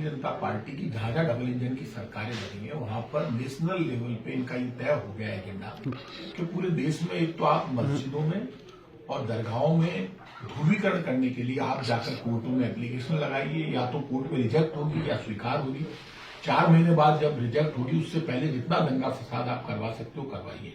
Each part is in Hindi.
जनता पार्टी की जहां जहां डबल इंजन की सरकारें बनी है वहां पर नेशनल लेवल पे इनका ये तय हो गया है एजेंडा कि पूरे देश में एक तो आप मस्जिदों में और दरगाहों में ध्रुवीकरण करने के लिए आप जाकर कोर्टों में एप्लीकेशन लगाइए, या तो कोर्ट में रिजेक्ट होगी या स्वीकार होगी। 4 महीने बाद जब रिजेक्ट होगी उससे पहले जितना दंगा फसाद आप करवा सकते हो करवाइए,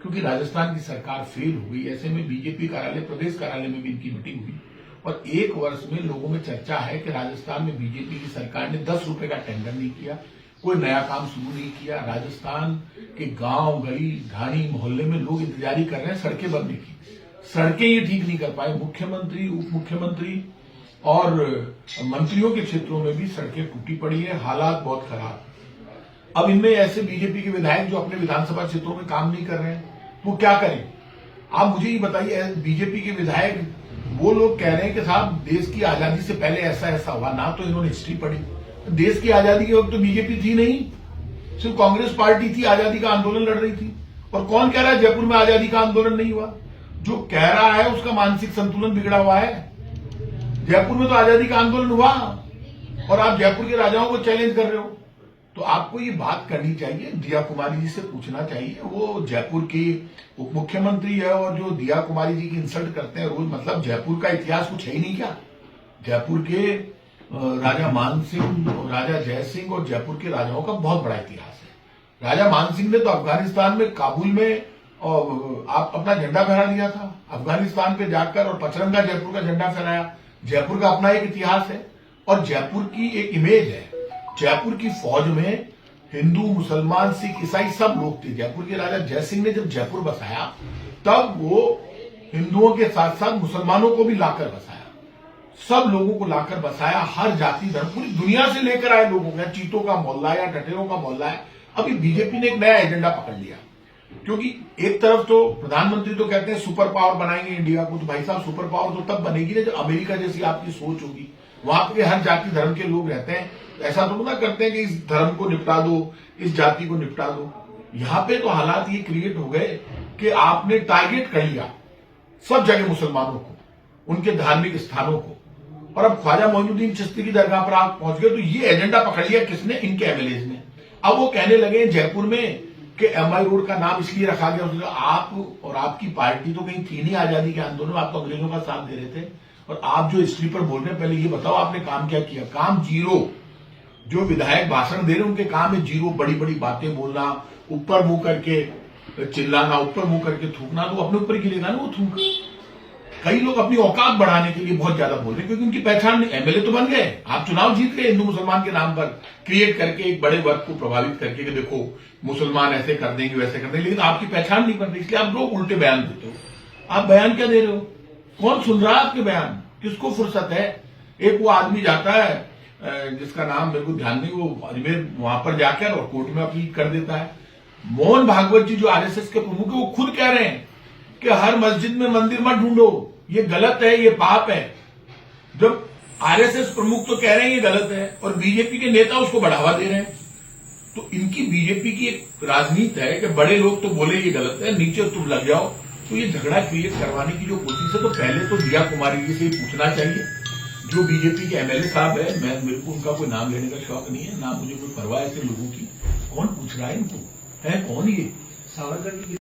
क्योंकि राजस्थान की सरकार फेल हो गई। ऐसे में बीजेपी कार्यालय, प्रदेश कार्यालय में भी इनकी मीटिंग हुई और 1 वर्ष में लोगों में चर्चा है कि राजस्थान में बीजेपी की सरकार ने 10 रुपए का टेंडर नहीं किया, कोई नया काम शुरू नहीं किया। राजस्थान के गांव, गली, ढाणी, मोहल्ले में लोग इंतजारी कर रहे हैं सड़कें बनने की, सड़कें ये ठीक नहीं कर पाए। मुख्यमंत्री, उप मुख्यमंत्री और मंत्रियों के क्षेत्रों में भी सड़कें टूटी पड़ी है, हालात बहुत खराब। अब इनमें ऐसे बीजेपी के विधायक जो अपने विधानसभा क्षेत्रों में काम नहीं कर रहे हैं, वो क्या करें? आप मुझे ये बताइए, बीजेपी के विधायक वो लोग कह रहे हैं कि साहब देश की आजादी से पहले ऐसा ऐसा हुआ, ना तो इन्होंने हिस्ट्री पढ़ी। देश की आजादी के वक्त तो बीजेपी थी नहीं, सिर्फ कांग्रेस पार्टी थी, आजादी का आंदोलन लड़ रही थी। और कौन कह रहा है जयपुर में आजादी का आंदोलन नहीं हुआ? जो कह रहा है उसका मानसिक संतुलन बिगड़ा हुआ है। जयपुर में तो आजादी का आंदोलन हुआ और आप जयपुर के राजाओं को चैलेंज कर रहे हो। तो आपको ये बात करनी चाहिए, दिया कुमारी जी से पूछना चाहिए। वो जयपुर की उप मुख्यमंत्री है और जो दिया कुमारी जी की इंसल्ट करते हैं रोज, मतलब जयपुर का इतिहास कुछ है ही नहीं क्या? जयपुर के राजा मानसिंह, राजा जयसिंह और जयपुर के राजाओं का बहुत बड़ा इतिहास है। राजा मानसिंह ने तो अफगानिस्तान में, काबुल में आप अपना झंडा फहरा दिया था, अफगानिस्तान पे जाकर, और पचरंगा जयपुर का झंडा फहराया। जयपुर का अपना एक इतिहास है और जयपुर की एक इमेज है। जयपुर की फौज में हिंदू, मुसलमान, सिख, ईसाई सब लोग थे। जयपुर के राजा जयसिंह ने जब जयपुर बसाया तब वो हिंदुओं के साथ साथ मुसलमानों को भी लाकर बसाया, सब लोगों को लाकर बसाया। हर जाति धर्म पूरी दुनिया से लेकर आए लोगों का, चीतों का मोहल्ला या टटेरों का मोहल्ला है। अभी बीजेपी ने एक नया एजेंडा पकड़ लिया, क्योंकि एक तरफ तो प्रधानमंत्री तो कहते हैं सुपर पावर बनाएंगे इंडिया को। तो भाई साहब, सुपर पावर तो तब बनेगी ना जब अमेरिका जैसी आपकी सोच होगी, वहां पे हर जाति धर्म के लोग रहते हैं। ऐसा तो ना करते हैं कि इस धर्म को निपटा दो, इस जाति को निपटा दो। यहां पे तो हालात ये क्रिएट हो गए कि आपने टारगेट कर लिया सब जगह मुसलमानों को, उनके धार्मिक स्थानों को, और अब ख्वाजा मोइनुद्दीन चिश्ती की दरगाह पर आप पहुंच गए। तो ये एजेंडा पकड़ लिया किसने? इनके एमएलए ने। अब वो कहने लगे जयपुर में कि एमआई रोड का नाम इसलिए रखा गया, उसने आप और आपकी पार्टी तो कहीं थी नहीं आजादी के आंदोलन में, आप तो अंग्रेजों का साथ दे रहे थे। और आप जो हिस्ट्री पर बोल रहे हैं, पहले ये बताओ आपने काम क्या किया? काम जीरो। जो विधायक भाषण दे रहे हैं उनके काम है जीरो, बड़ी बड़ी बातें बोलना, ऊपर मुंह करके चिल्लाना, ऊपर मुंह करके थूकना। तो अपने ऊपर गिरेगा ना वो थूक। कई लोग अपनी औकात बढ़ाने के लिए बहुत ज्यादा बोल रहे हैं, क्योंकि उनकी पहचान नहीं। एमएलए तो बन गए, आप चुनाव जीत गए हिंदू मुसलमान के नाम पर, क्रिएट करके एक बड़े वर्ग को प्रभावित करके कि देखो मुसलमान ऐसे कर देंगे, वैसे कर देंगे, लेकिन आपकी पहचान नहीं बन रही, इसलिए आप लोग उल्टे बयान देते हो। आप बयान क्या दे रहे हो? कौन सुन रहा है आपके बयान? किसको फुर्सत है? एक वो आदमी जाता है जिसका नाम मेरे को ध्यान नहीं, वो अजमेर, वहां पर जाकर और कोर्ट में अपील कर देता है। मोहन भागवत जी जो आरएसएस के प्रमुख है, वो खुद कह रहे हैं कि हर मस्जिद में मंदिर मत ढूंढो, ये गलत है, ये पाप है। जब आरएसएस प्रमुख तो कह रहे हैं ये गलत है और बीजेपी के नेता उसको बढ़ावा दे रहे हैं, तो इनकी बीजेपी की एक राजनीति है कि बड़े लोग तो बोले ये गलत है, नीचे तुम लग जाओ। तो ये झगड़ा क्रिएट करवाने की जो कोशिश है, तो पहले तो दिया कुमारी जी से ही पूछना चाहिए, जो बीजेपी के एमएलए साहब है। मेरे को उनका कोई नाम लेने का शौक नहीं है, ना मुझे कोई परवाह ऐसे लोगों की। कौन पूछ रहा है इनको? है कौन ये? सावरकर जी